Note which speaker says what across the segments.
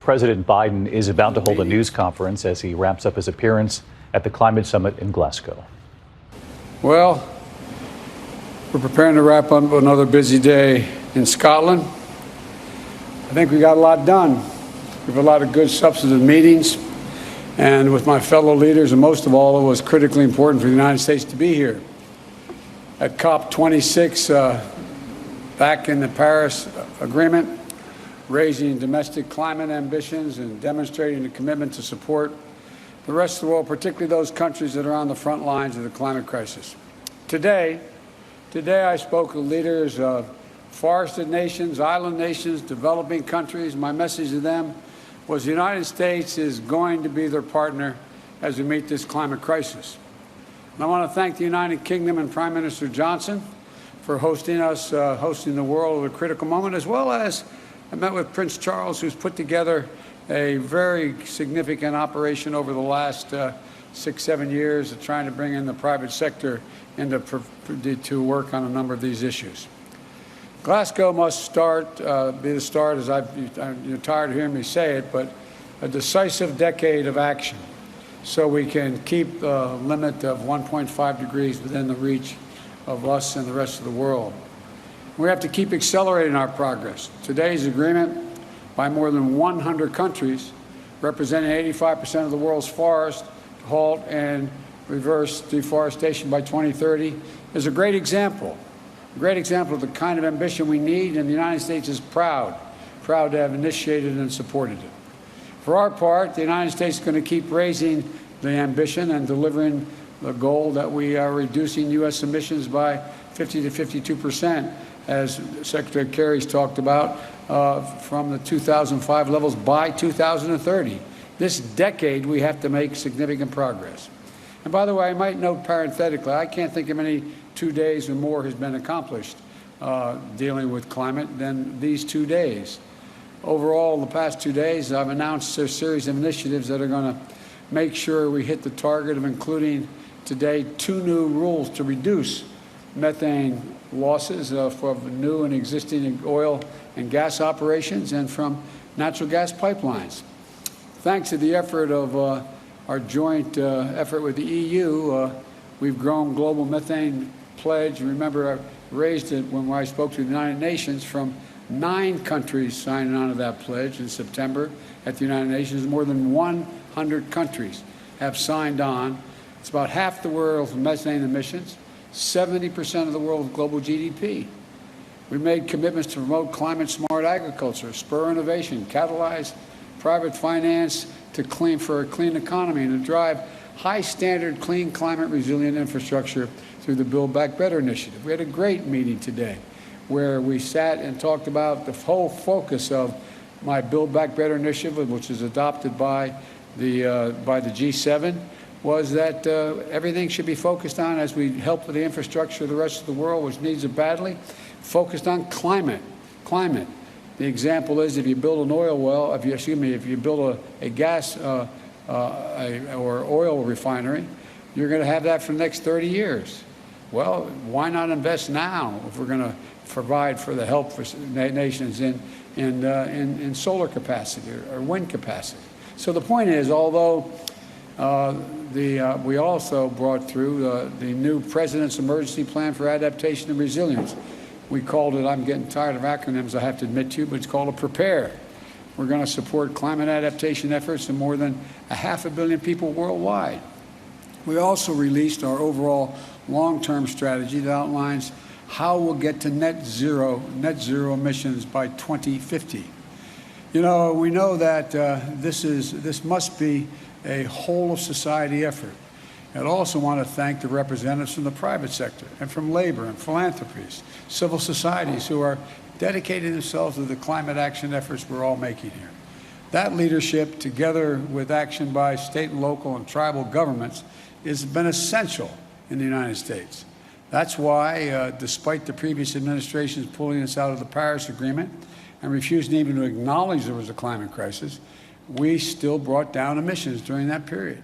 Speaker 1: President Biden is about to hold a news conference as he wraps up his appearance at the climate summit in Glasgow.
Speaker 2: Well, we're preparing to wrap up another busy day in Scotland. I think we got a lot done. We have a lot of good substantive meetings, and with my fellow leaders, and most of all, it was critically important for the United States to be here. At COP26, back in the Paris Agreement, raising domestic climate ambitions and demonstrating a commitment to support the rest of the world, particularly those countries that are on the front lines of the climate crisis. Today I spoke with leaders of forested nations, island nations, developing countries. My message to them was the United States is going to be their partner as we meet this climate crisis. And I want to thank the United Kingdom and Prime Minister Johnson for hosting the world at a critical moment, as well as I met with Prince Charles, who's put together a very significant operation over the last 6-7 years of trying to bring in the private sector to work on a number of these issues. Glasgow must be the start, as you're tired of hearing me say it, but a decisive decade of action so we can keep the limit of 1.5 degrees within the reach of us and the rest of the world. We have to keep accelerating our progress. Today's agreement by more than 100 countries, representing 85% of the world's forests, to halt and reverse deforestation by 2030, is a great example of the kind of ambition we need, and the United States is proud to have initiated and supported it. For our part, the United States is going to keep raising the ambition and delivering the goal that we are reducing U.S. emissions by 50 to 52%, as Secretary Kerry's talked about, from the 2005 levels by 2030. This decade, we have to make significant progress. And by the way, I might note parenthetically, I can't think of any 2 days or more has been accomplished dealing with climate than these 2 days. Overall, the past 2 days, I've announced a series of initiatives that are going to make sure we hit the target of including today 2 new rules to reduce methane losses from new and existing oil and gas operations and from natural gas pipelines. Thanks to the effort of our joint effort with the EU, we've grown global methane pledge. Remember, I raised it when I spoke to the United Nations from 9 countries signing on to that pledge in September at the United Nations. More than 100 countries have signed on. It's about half the world's methane emissions, 70% of the world's global GDP. We made commitments to promote climate-smart agriculture, spur innovation, catalyze private finance for a clean economy, and to drive high-standard, clean, climate-resilient infrastructure through the Build Back Better initiative. We had a great meeting today where we sat and talked about the whole focus of my Build Back Better initiative, which is adopted by the G7, was that everything should be focused on, as we help with the infrastructure of the rest of the world, which needs it badly, focused on climate. The example is if you build an oil well, if you build a gas or oil refinery, you're going to have that for the next 30 years. Well, why not invest now if we're going to provide for the help for nations in solar capacity or wind capacity? So the point is, although we also brought through the new President's Emergency Plan for Adaptation and Resilience. We called it, I'm getting tired of acronyms, I have to admit to you, but it's called a PREPARE. We're going to support climate adaptation efforts in more than 500 million people worldwide. We also released our overall long-term strategy that outlines how we'll get to net zero emissions by 2050. You know, we know that this must be a whole of society effort. I'd also want to thank the representatives from the private sector and from labor and philanthropies, civil societies who are dedicating themselves to the climate action efforts we're all making here. That leadership, together with action by state and local and tribal governments, has been essential in the United States. That's why, despite the previous administration's pulling us out of the Paris Agreement and refusing even to acknowledge there was a climate crisis, we still brought down emissions during that period.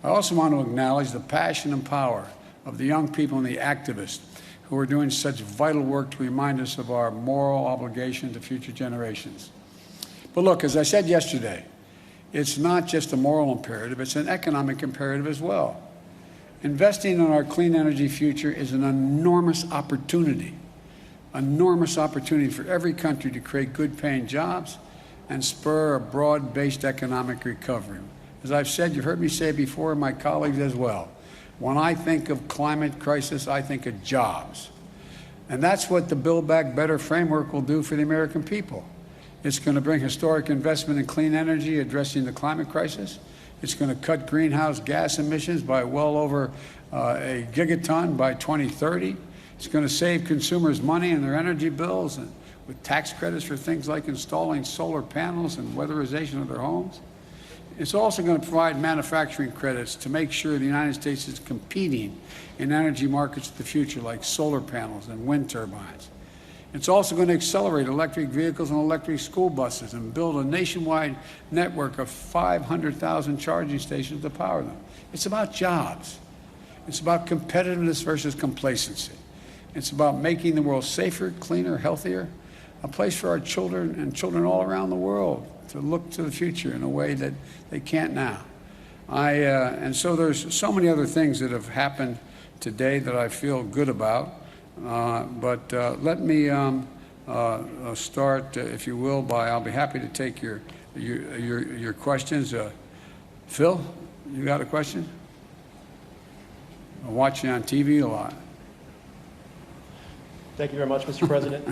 Speaker 2: I also want to acknowledge the passion and power of the young people and the activists who are doing such vital work to remind us of our moral obligation to future generations. But look, as I said yesterday, it's not just a moral imperative, it's an economic imperative as well. Investing in our clean energy future is an enormous opportunity for every country to create good-paying jobs and spur a broad-based economic recovery. As I've said, you've heard me say before, and my colleagues as well, when I think of climate crisis, I think of jobs. And that's what the Build Back Better framework will do for the American people. It's going to bring historic investment in clean energy, addressing the climate crisis. It's going to cut greenhouse gas emissions by well over a gigaton by 2030. It's going to save consumers money in their energy bills and with tax credits for things like installing solar panels and weatherization of their homes. It's also going to provide manufacturing credits to make sure the United States is competing in energy markets of the future like solar panels and wind turbines. It's also going to accelerate electric vehicles and electric school buses and build a nationwide network of 500,000 charging stations to power them. It's about jobs. It's about competitiveness versus complacency. It's about making the world safer, cleaner, healthier, a place for our children and children all around the world to look to the future in a way that they can't now. And so there's so many other things that have happened today that I feel good about. But let me start, if you will, I'll be happy to take your questions. Phil, you got a question? I'm watching on TV a lot.
Speaker 3: Thank you very much, Mr. President.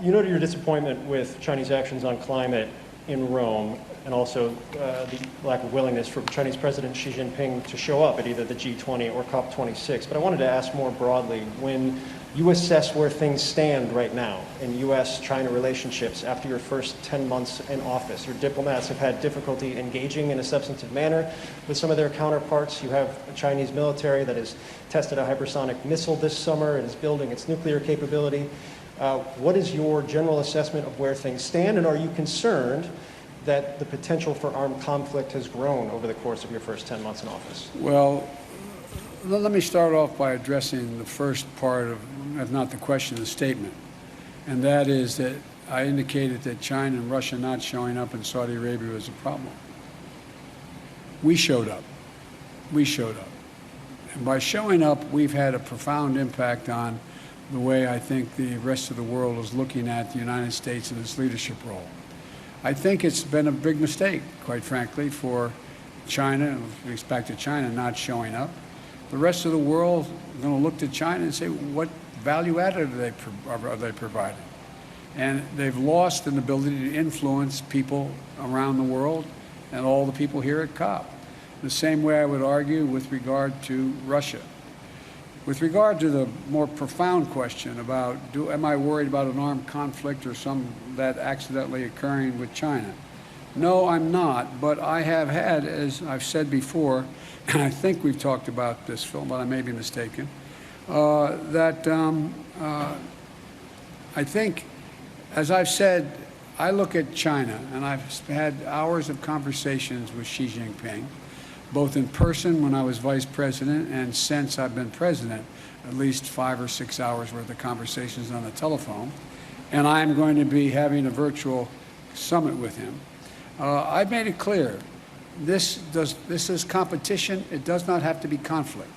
Speaker 3: You noted your disappointment with Chinese actions on climate in Rome, and also the lack of willingness for Chinese President Xi Jinping to show up at either the G20 or COP26. But I wanted to ask more broadly, when you assess where things stand right now in U.S.-China relationships after your first 10 months in office, your diplomats have had difficulty engaging in a substantive manner with some of their counterparts. You have a Chinese military that has tested a hypersonic missile this summer and is building its nuclear capability. What is your general assessment of where things stand, and are you concerned that the potential for armed conflict has grown over the course of your first 10 months in office?
Speaker 2: Well, let me start off by addressing the first part of, if not the question, the statement. And that is that I indicated that China and Russia not showing up in Saudi Arabia was a problem. We showed up. We showed up. And by showing up, we've had a profound impact on the way I think the rest of the world is looking at the United States and its leadership role. I think it's been a big mistake, quite frankly, for China, with respect to China not showing up. The rest of the world is going to look to China and say, what value added are they providing? And they've lost an ability to influence people around the world and all the people here at COP. The same way I would argue with regard to Russia. With regard to the more profound question about, am I worried about an armed conflict or some that accidentally occurring with China? No, I'm not, but I have had, as I've said before, and I think we've talked about this, Phil, but I may be mistaken, I think, as I've said, I look at China, and I've had hours of conversations with Xi Jinping, both in person when I was vice president and since I've been president, at least 5 or 6 hours worth of conversations on the telephone. And I'm going to be having a virtual summit with him. I've made it clear, this is competition. It does not have to be conflict.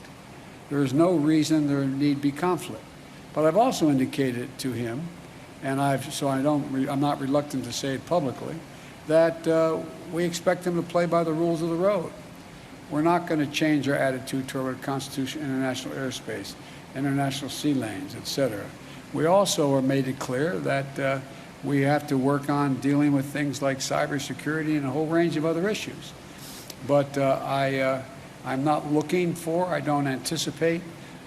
Speaker 2: There is no reason there need be conflict. But I've also indicated to him, and I'm not reluctant to say it publicly, that we expect him to play by the rules of the road. We're not going to change our attitude toward Constitution, international airspace, international sea lanes, et cetera. We also have made it clear that we have to work on dealing with things like cybersecurity and a whole range of other issues. But I'm not looking for, I don't anticipate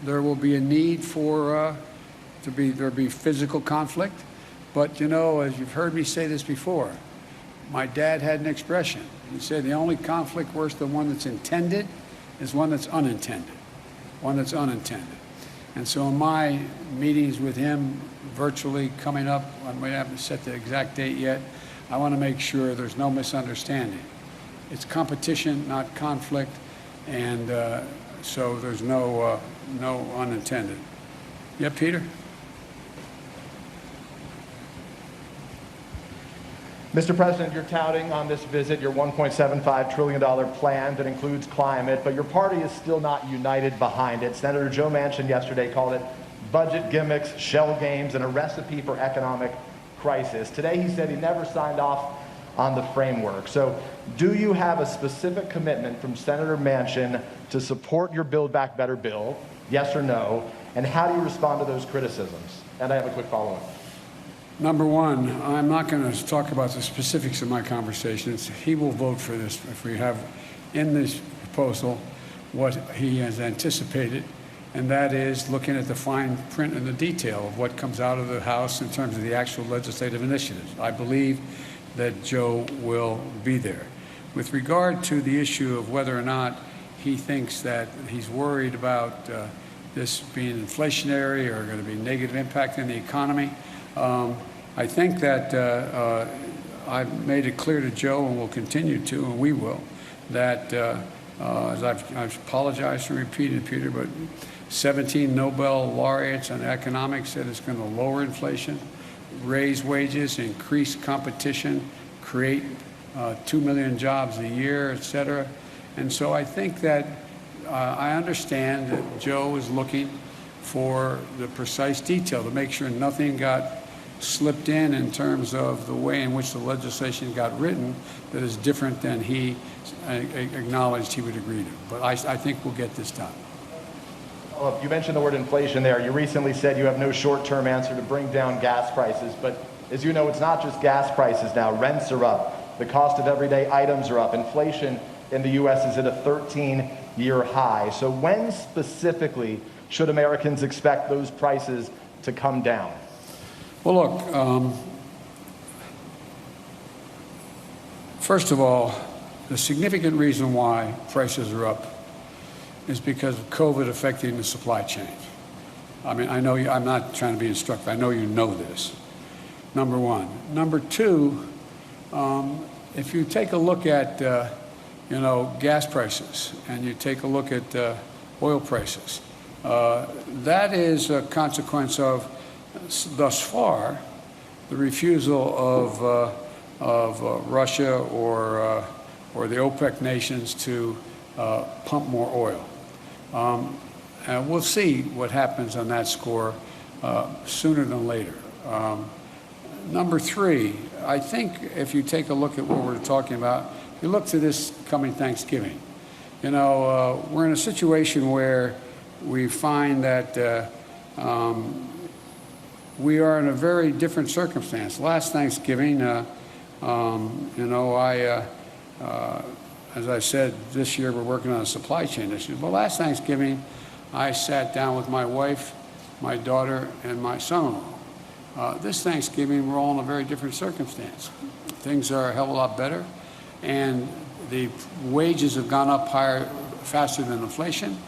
Speaker 2: there will be a need for there'll be physical conflict. But, you know, as you've heard me say this before, my dad had an expression. He said the only conflict worse than one that's intended is one that's unintended. One that's unintended. And so in my meetings with him virtually coming up, we haven't set the exact date yet, I want to make sure there's no misunderstanding. It's competition, not conflict, and so there's no unintended. Yeah, Peter?
Speaker 4: Mr. President, you're touting on this visit your $1.75 trillion plan that includes climate, but your party is still not united behind it. Senator Joe Manchin yesterday called it budget gimmicks, shell games, and a recipe for economic crisis. Today he said he never signed off on the framework. So do you have a specific commitment from Senator Manchin to support your Build Back Better bill, yes or no? And how do you respond to those criticisms? And I have a quick follow-up.
Speaker 2: Number one, I'm not going to talk about the specifics of my conversation. He will vote for this if we have in this proposal what he has anticipated, and that is looking at the fine print and the detail of what comes out of the House in terms of the actual legislative initiatives. I believe that Joe will be there. With regard to the issue of whether or not he thinks that he's worried about this being inflationary or going to be negative impact in the economy, I think that I've made it clear to Joe, and will continue to, and we will, that as I've apologized for repeating, Peter, but 17 Nobel laureates on economics said it's going to lower inflation, raise wages, increase competition, create 2 million jobs a year, et cetera. And so I think that I understand that Joe is looking for the precise detail to make sure nothing got slipped in terms of the way in which the legislation got written that is different than he acknowledged he would agree to. But I think we'll get this done.
Speaker 4: Well, you mentioned the word inflation there. You recently said you have no short-term answer to bring down gas prices. But as you know, it's not just gas prices now. Rents are up. The cost of everyday items are up. Inflation in the U.S. is at a 13-year high. So when specifically should Americans expect those prices to come down?
Speaker 2: Well, look, first of all, the significant reason why prices are up is because of COVID affecting the supply chain. I mean, I know I'm not trying to be instructive. I know you know this, number one. Number two, if you take a look at, gas prices and you take a look at oil prices, that is a consequence of, thus far, the refusal of Russia or the OPEC nations to pump more oil. And we'll see what happens on that score sooner than later. Number three, I think if you take a look at what we're talking about, you look to this coming Thanksgiving. We're in a situation where we find that we are in a very different circumstance. Last Thanksgiving, as I said, this year we're working on a supply chain issue. But last Thanksgiving, I sat down with my wife, my daughter, and my son-in-law. This Thanksgiving, we're all in a very different circumstance. Things are a hell of a lot better, and the wages have gone up higher, faster than inflation,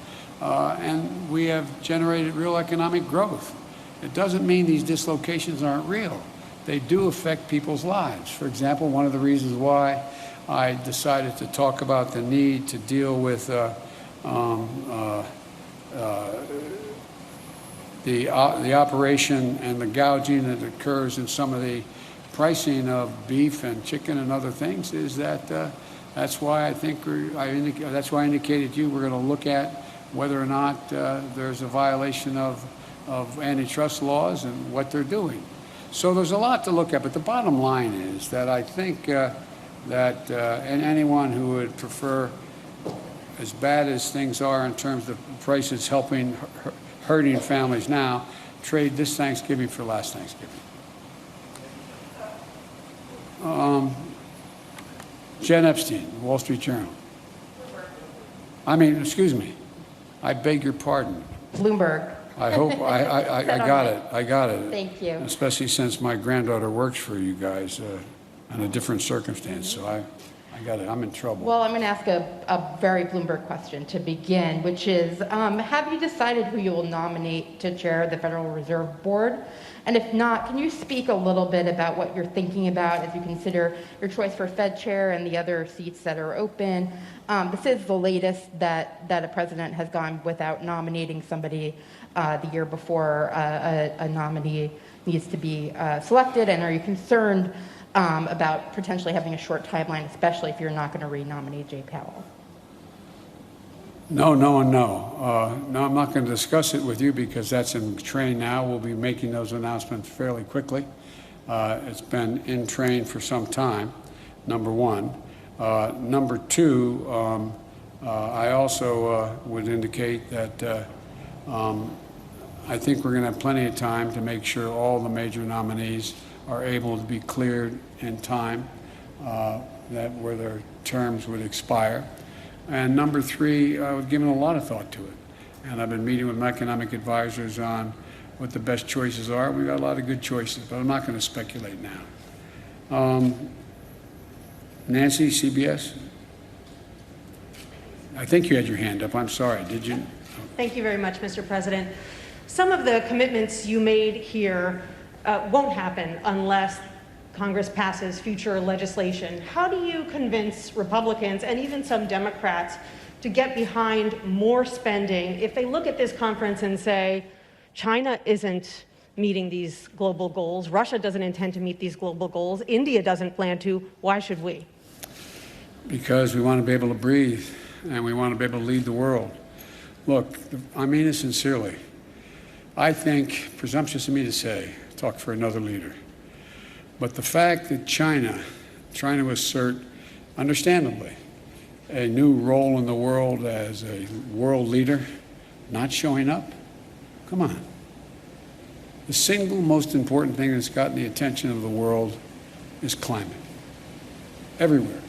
Speaker 2: and we have generated real economic growth. It doesn't mean these dislocations aren't real. They do affect people's lives. For example, one of the reasons why I decided to talk about the need to deal with the operation and the gouging that occurs in some of the pricing of beef and chicken and other things is that that's why I think that's why I indicated to you we're going to look at whether or not there's a violation of antitrust laws and what they're doing. So there's a lot to look at, but the bottom line is that I think that and anyone who would prefer, as bad as things are in terms of prices hurting families now, trade this Thanksgiving for last Thanksgiving. Jen Epstein, Wall Street Journal. Excuse me. I beg your pardon.
Speaker 5: Bloomberg.
Speaker 2: I hope I got it. I got it.
Speaker 5: Thank you.
Speaker 2: Especially since my granddaughter works for you guys in a different circumstance. So I got it. I'm in trouble.
Speaker 5: Well, I'm going to ask a very Bloomberg question to begin, which is, have you decided who you will nominate to chair the Federal Reserve Board? And if not, can you speak a little bit about what you're thinking about as you consider your choice for Fed chair and the other seats that are open? This is the latest that a president has gone without nominating somebody the year before a nominee needs to be selected. And are you concerned about potentially having a short timeline, especially if you're not going to re-nominate Jay Powell?
Speaker 2: No, no, and no. No, I'm not going to discuss it with you because that's in train now. We'll be making those announcements fairly quickly. It's been in train for some time, number one. Number two, I also would indicate that I think we're going to have plenty of time to make sure all the major nominees are able to be cleared in time that where their terms would expire. And number three, I've given a lot of thought to it. And I've been meeting with my economic advisors on what the best choices are. We've got a lot of good choices, but I'm not going to speculate now. Nancy, CBS? I think you had your hand up. I'm sorry. Did you?
Speaker 6: Thank you very much, Mr. President. Some of the commitments you made here won't happen unless Congress passes future legislation. How do you convince Republicans and even some Democrats to get behind more spending if they look at this conference and say, China isn't meeting these global goals, Russia doesn't intend to meet these global goals, India doesn't plan to, why should we?
Speaker 2: Because we want to be able to breathe and we want to be able to lead the world. Look, I mean it sincerely. I think, presumptuous of me to say, talk for another leader, but the fact that China, trying to assert, understandably, a new role in the world as a world leader, not showing up, come on. The single most important thing that's gotten the attention of the world is climate. Everywhere.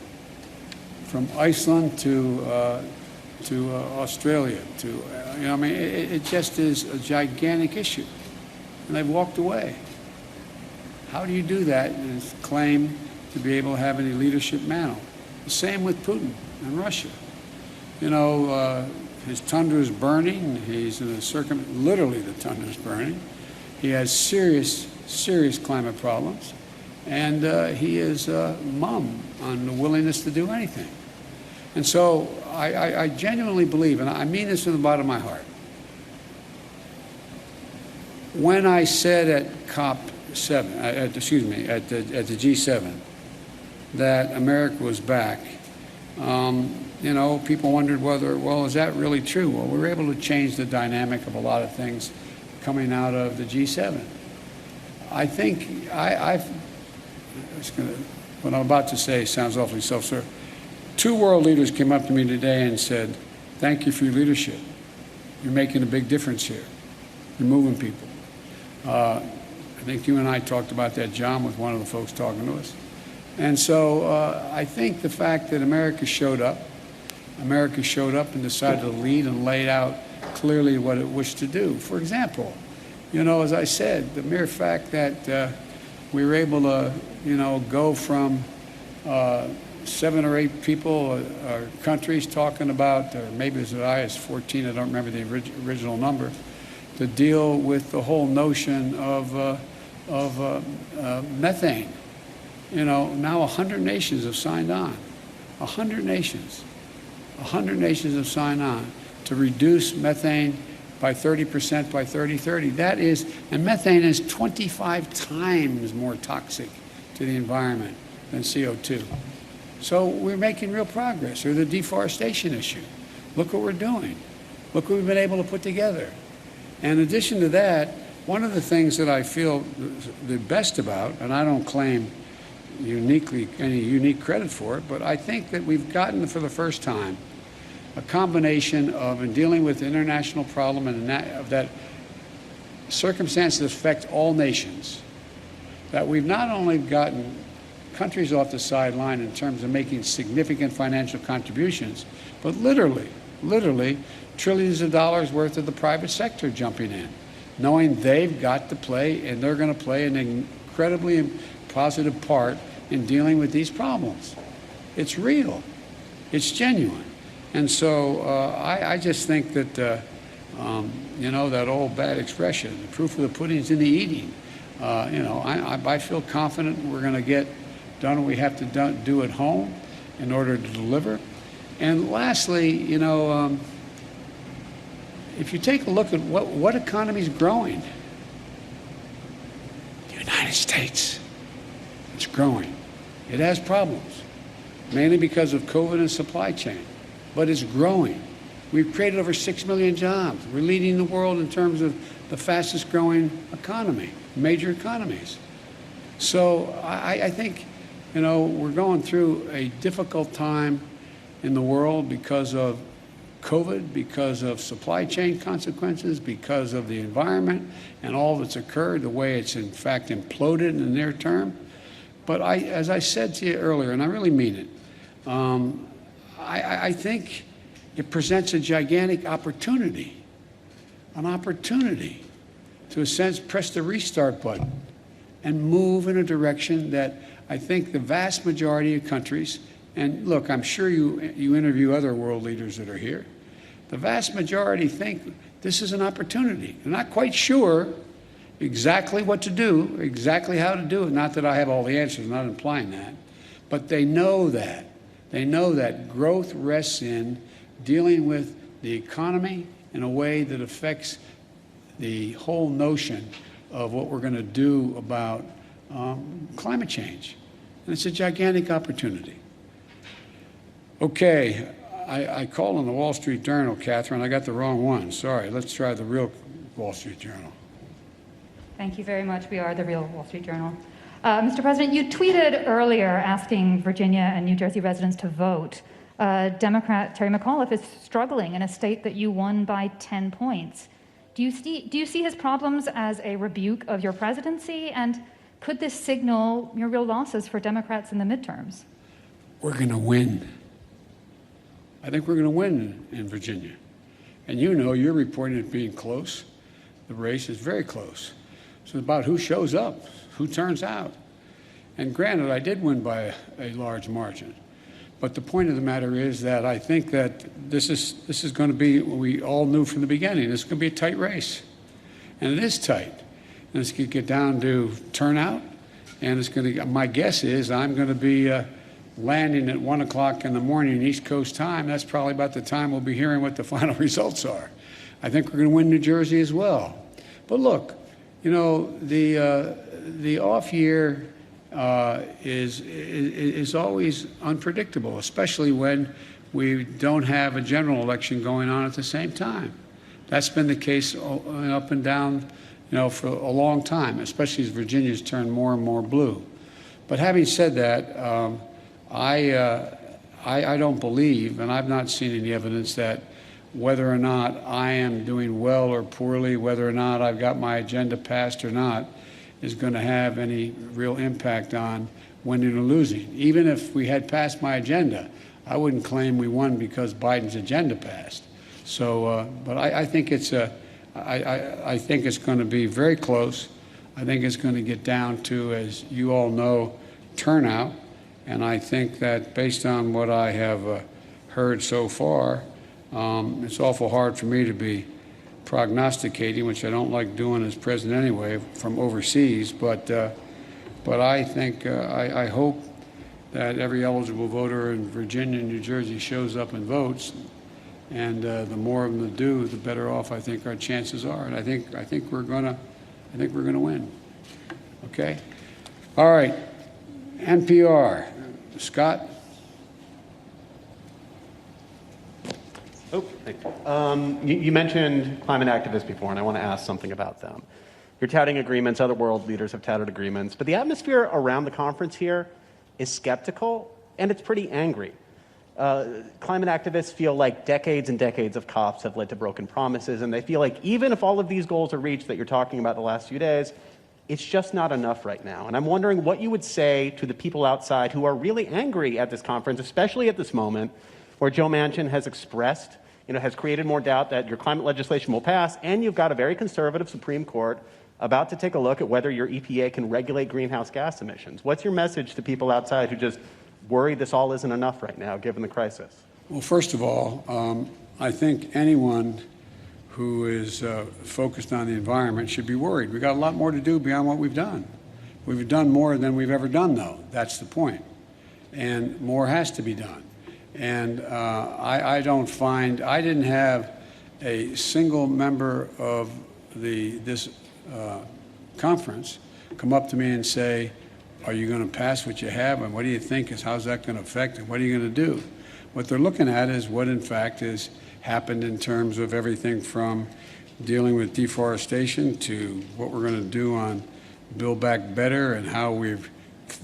Speaker 2: From Iceland to Australia, I mean, it just is a gigantic issue. And they've walked away. How do you do that and claim to be able to have any leadership mantle? The same with Putin and Russia. You know, his tundra is burning. He's in a literally the tundra is burning. He has serious, serious climate problems. And he is mum on the willingness to do anything. And so I genuinely believe, and I mean this from the bottom of my heart, when I said at COP7, at the G7, that America was back, you know, people wondered whether, well, is that really true? Well, we were able to change the dynamic of a lot of things coming out of the G7. I think what I'm about to say sounds awfully self-serving. 2 world leaders came up to me today and said, thank you for your leadership. You're making a big difference here. You're moving people. I think you and I talked about that, John, with one of the folks talking to us. And so I think the fact that America showed up and decided to lead and laid out clearly what it wished to do. For example, you know, as I said, the mere fact that we were able to, you know, go from 7 or 8 people or countries talking about, or maybe as high as 14, I don't remember the original number, to deal with the whole notion of methane. You know, now 100 nations have signed on. 100 nations. 100 nations have signed on to reduce methane by 30% by 2030. That is, and methane is 25 times more toxic to the environment than CO2. So we're making real progress. Or the deforestation issue. Look what we're doing. Look what we've been able to put together. And in addition to that, one of the things that I feel the best about, and I don't claim any unique credit for it, but I think that we've gotten for the first time a combination of, in dealing with the international problem and that circumstances affect all nations, that we've not only gotten countries off the sideline in terms of making significant financial contributions, but literally trillions of dollars worth of the private sector jumping in, knowing they've got to play and they're going to play an incredibly positive part in dealing with these problems. It's real. It's genuine. And so I just think that, you know, that old bad expression, the proof of the pudding's in the eating. You know, I feel confident we're going to get done what we have to do at home in order to deliver. And lastly, you know, if you take a look at what economy is growing, the United States, it's growing. It has problems, mainly because of COVID and supply chain, but it's growing. We've created over 6 million jobs. We're leading the world in terms of the fastest growing economy, major economies. So I think, you know, we're going through a difficult time in the world because of COVID, because of supply chain consequences, because of the environment and all that's occurred, the way it's in fact imploded in the near term. But as I said to you earlier, and I really mean it, I think it presents a gigantic opportunity, an opportunity to, in a sense, press the restart button and move in a direction that I think the vast majority of countries, and look, I'm sure you interview other world leaders that are here, the vast majority think this is an opportunity. They're not quite sure exactly what to do, exactly how to do it. Not that I have all the answers, I'm not implying that, but they know that. They know that growth rests in dealing with the economy in a way that affects the whole notion of what we're going to do about climate change. And it's a gigantic opportunity. Okay, I called on the Wall Street Journal, Catherine. I got the wrong one. Sorry, let's try the real Wall Street Journal.
Speaker 7: Thank you very much. We are the real Wall Street Journal. Mr. President, you tweeted earlier asking Virginia and New Jersey residents to vote. Democrat Terry McAuliffe is struggling in a state that you won by 10 points. Do you see his problems as a rebuke of your presidency? And could this signal your real losses for Democrats in the midterms?
Speaker 2: We're going to win. I think we're going to win in Virginia. And you know, you're reporting it being close. The race is very close. So it's about who shows up, who turns out. And granted, I did win by a large margin. But the point of the matter is that I think that this is going to be what we all knew from the beginning. It's going to be a tight race. And it is tight. And it's going to get down to turnout. And it's going to, my guess is I'm going to be landing at 1 o'clock in the morning East Coast time. That's probably about the time we'll be hearing what the final results are. I think we're going to win New Jersey as well. But look, you know, the off year is always unpredictable, especially when we don't have a general election going on at the same time. That's been the case up and down, you know, for a long time, especially as Virginia's turned more and more blue. But having said that, I don't believe, and I've not seen any evidence that whether or not I am doing well or poorly, whether or not I've got my agenda passed or not, is going to have any real impact on winning or losing. Even if we had passed my agenda, I wouldn't claim we won because Biden's agenda passed. So, but I think it's I think it's going to be very close. I think it's going to get down to, as you all know, turnout. And I think that based on what I have heard so far, it's awful hard for me to be prognosticating, which I don't like doing as president anyway, from overseas. But I think, I hope that every eligible voter in Virginia and New Jersey shows up and votes. And the more of them that do, the better off I think our chances are. And I think we're gonna win. Okay. All right. NPR. Scott.
Speaker 8: Oh, thank you. You mentioned climate activists before, and I want to ask something about them. You're touting agreements, other world leaders have touted agreements, but the atmosphere around the conference here is skeptical, and it's pretty angry. Climate activists feel like decades and decades of COPs have led to broken promises, and they feel like even if all of these goals are reached that you're talking about the last few days, it's just not enough right now. And I'm wondering what you would say to the people outside who are really angry at this conference, especially at this moment, where Joe Manchin has expressed, has created more doubt that your climate legislation will pass, and you've got a very conservative Supreme Court about to take a look at whether your EPA can regulate greenhouse gas emissions. What's your message to people outside who just worry this all isn't enough right now, given the crisis?
Speaker 2: Well, first of all, I think anyone who is focused on the environment should be worried. We've got a lot more to do beyond what we've done. We've done more than we've ever done, though. That's the point. And more has to be done. And I didn't have a single member of this conference come up to me and say, are you going to pass what you have, and what do you think is, how's that going to affect, and what are you going to do? What they're looking at is what, in fact, has happened in terms of everything from dealing with deforestation to what we're going to do on Build Back Better and how we've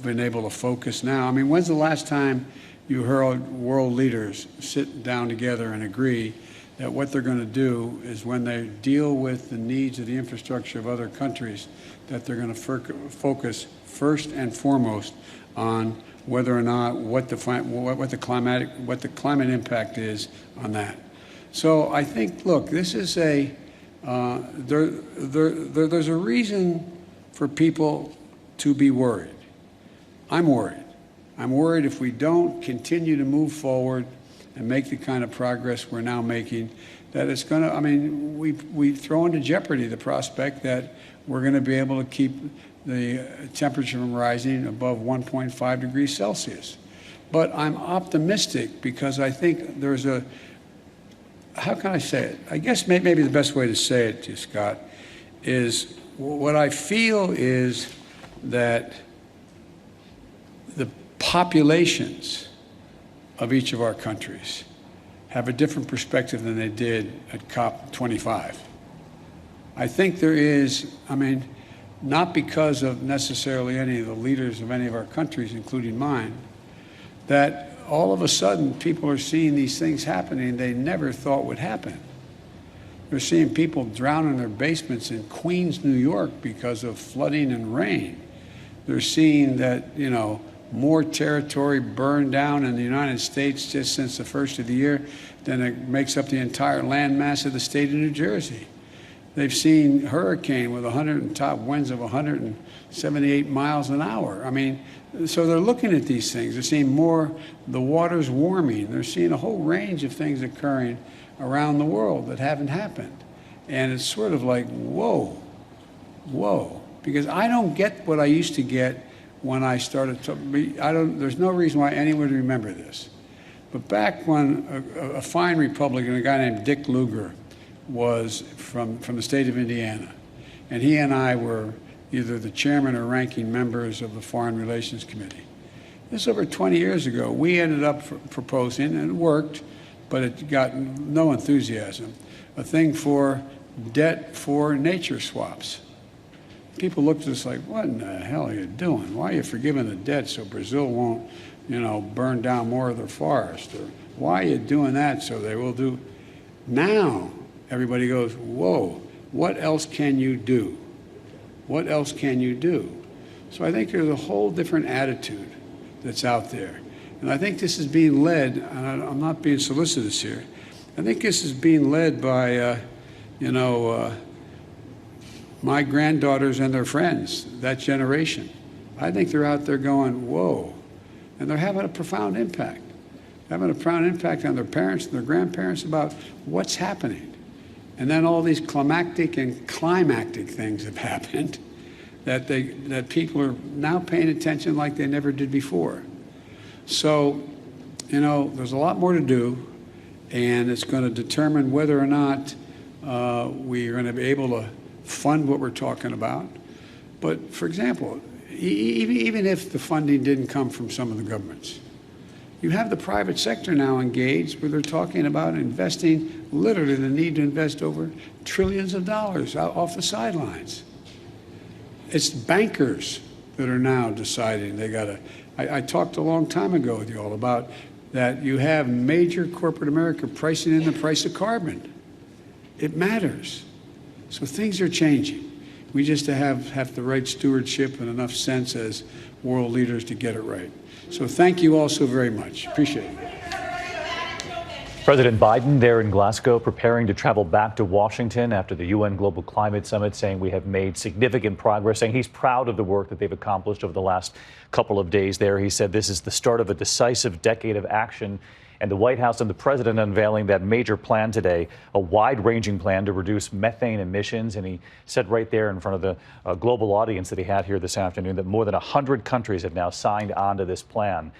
Speaker 2: been able to focus now. I mean, when's the last time you heard world leaders sit down together and agree that what they're going to do is, when they deal with the needs of the infrastructure of other countries, that they're going to focus first and foremost on whether or not what the climate impact is on that. So I think, look, this is there's a reason for people to be worried. I'm worried. I'm worried if we don't continue to move forward and make the kind of progress we're now making, that it's going to, I mean, we throw into jeopardy the prospect that we're going to be able to keep the temperature from rising above 1.5 degrees Celsius. But I'm optimistic because I think there's a, how can I say it? I guess maybe the best way to say it to you, Scott, is what I feel is that the populations of each of our countries have a different perspective than they did at COP25. I think there is, I mean, not because of necessarily any of the leaders of any of our countries, including mine, that all of a sudden people are seeing these things happening they never thought would happen. They're seeing people drown in their basements in Queens, New York because of flooding and rain. They're seeing that, you know, more territory burned down in the United States just since the first of the year than it makes up the entire land mass of the state of New Jersey. They've seen hurricane with top winds of 178 miles an hour. I mean, so they're looking at these things. They're seeing more, the water's warming. They're seeing a whole range of things occurring around the world that haven't happened. And it's sort of like, whoa, whoa. Because I don't get what I used to get when I started to, there's no reason why anyone would remember this. But back when a fine Republican, a guy named Dick Lugar, was from the state of Indiana, and he and I were either the chairman or ranking members of the Foreign Relations Committee. This is over 20 years ago. We ended up proposing, and it worked, but it got no enthusiasm, a thing for debt for nature swaps. People looked at us like, what in the hell are you doing? Why are you forgiving the debt so Brazil won't, you know, burn down more of their forest? Or why are you doing that so they will do? Now, everybody goes, whoa, what else can you do? What else can you do? So I think there's a whole different attitude that's out there. And I think this is being led, and I'm not being solicitous here, I think this is being led by, my granddaughters and their friends, that generation. I think they're out there going, whoa, and they're having a profound impact. Having a profound impact on their parents and their grandparents about what's happening. And then all these climactic and climactic things have happened that people are now paying attention like they never did before. So, you know, there's a lot more to do, and it's going to determine whether or not we are going to be able to fund what we're talking about. But, for example, even if the funding didn't come from some of the governments, you have the private sector now engaged where they're talking about investing, literally the need to invest over trillions of dollars off the sidelines. It's bankers that are now deciding they got to. I talked a long time ago with you all about that you have major corporate America pricing in the price of carbon. It matters. So things are changing. We just have the right stewardship and enough sense as world leaders to get it right. So thank you all so very much. Appreciate it.
Speaker 1: President Biden there in Glasgow preparing to travel back to Washington after the UN Global Climate Summit, saying we have made significant progress, saying he's proud of the work that they've accomplished over the last couple of days there. He said this is the start of a decisive decade of action. And the White House and the president unveiling that major plan today, a wide-ranging plan to reduce methane emissions. And he said right there in front of the global audience that he had here this afternoon that more than 100 countries have now signed on to this plan.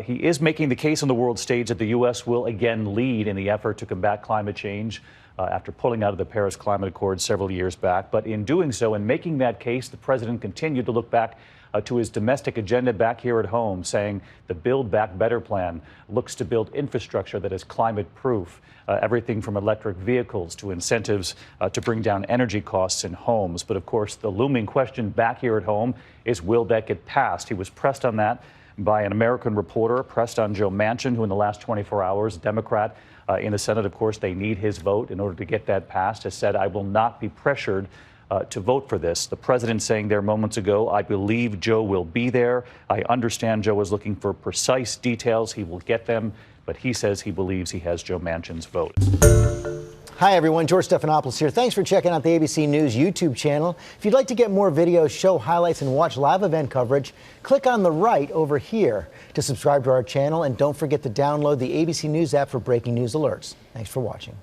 Speaker 1: He is making the case on the world stage that the U.S. will again lead in the effort to combat climate change after pulling out of the Paris Climate Accord several years back. But in doing so, in making that case, the president continued to look back to his domestic agenda back here at home, saying the Build Back Better plan looks to build infrastructure that is climate proof. Everything from electric vehicles to incentives to bring down energy costs in homes. But of course, the looming question back here at home is, will that get passed? He was pressed on that by an American reporter, pressed on Joe Manchin, who in the last 24 hours, Democrat in the Senate, of course, they need his vote in order to get that passed, has said, I will not be pressured to vote for this. The president saying there moments ago, I believe Joe will be there. I understand Joe is looking for precise details. He will get them, but he says he believes he has Joe Manchin's vote.
Speaker 9: Hi, everyone. George Stephanopoulos here. Thanks for checking out the ABC News YouTube channel. If you'd like to get more videos, show highlights, and watch live event coverage, click on the right over here to subscribe to our channel. And don't forget to download the ABC News app for breaking news alerts. Thanks for watching.